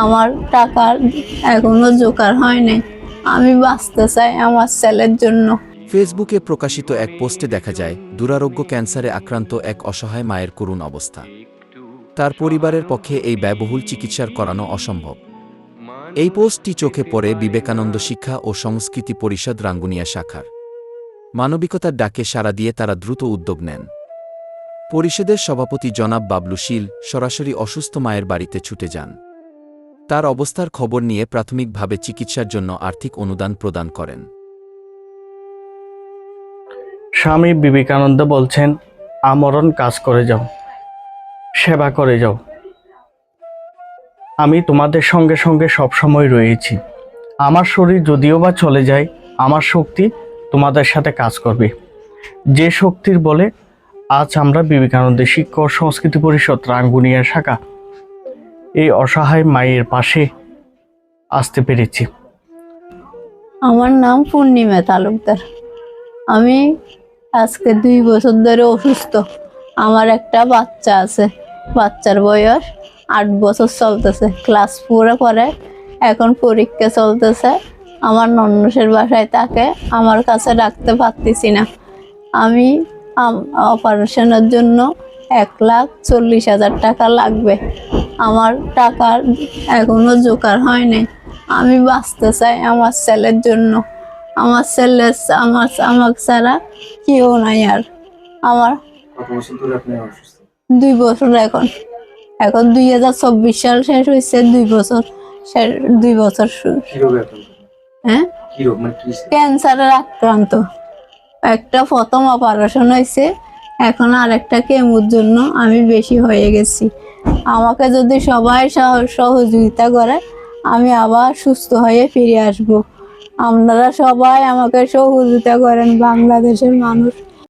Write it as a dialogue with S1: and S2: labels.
S1: আমার টাকার এখনো জোগাড় হয় নাই। আমি বাঁচতে চাই আমার ছেলের জন্য।
S2: ফেসবুকে প্রকাশিত এক পোস্টে দেখা যায় দুরারোগ্য ক্যান্সারে আক্রান্ত এক অসহায় মায়ের করুণ অবস্থা। তার পরিবারের পক্ষে এই ব্যয়বহুল চিকিৎসার করানো অসম্ভব। এই পোস্টটি চোখে পড়ে বিবেকানন্দ শিক্ষা ও সংস্কৃতি পরিষদ রাঙ্গুনিয়া শাখার। মানবিকতার ডাকে সাড়া দিয়ে তারা দ্রুত উদ্যোগ নেন। পরিষদের সভাপতি জনাব বাবলু শীল সরাসরি অসুস্থ মায়ের বাড়িতে ছুটে যান। তার অবস্থার খবর নিয়ে প্রাথমিকভাবে চিকিৎসার জন্য আর্থিক অনুদান প্রদান করেন।
S3: স্বামী বিবেকানন্দ বলছেন, আমরণ কাজ করে যাও, সেবা করে যাও। আমি তোমাদের সঙ্গে সঙ্গে সবসময় রয়েছি। আমার শরীর যদিও বা চলে যায়, আমার শক্তি তোমাদের সাথে কাজ করবে। যে শক্তির বলে আজ আমরা বিবেকানন্দ শিক্ষা ও সংস্কৃতি পরিষদ রাঙ্গুনিয়া শাখা এই অসহায় মায়ের পাশে আসতে পেরেছি।
S1: আমার নাম পূর্ণিমা তালুকদার। আমি আজকে 2 বছর ধরে অসুস্থ। আমার একটা বাচ্চা আছে, বাচ্চার বয়স 8 বছর চলতেছে, ক্লাস 4-এ পড়ে। এখন পরীক্ষা চলতেছে। আমার নন্নসের বাসায় তাকে আমার কাছে রাখতে পারতেছি না। আমি অপারেশনের জন্য 1,40,000 টাকা লাগবে। আমার টাকার এখনো জোগাড় হয় নাই। আমি বাঁচতে চাই আমার ছেলের জন্য। আমার ছেলে আমার ছাড়া কেউ নাই। আর আমার 2 বছর এখন 2024 সাল শেষ হয়েছে। 2 বছর হ্যাঁ, ক্যান্সারের আক্রান্ত। একটা প্রথম অপারেশন হয়েছে, এখন আরেকটা কেমোর জন্য আমি বেশি হয়ে গেছি। আমাকে যদি সবাই সহযোগিতা করে আমি আবার সুস্থ হয়ে ফিরে আসব। আপনারা সবাই আমাকে সহযোগিতা করেন, বাংলাদেশের মানুষ।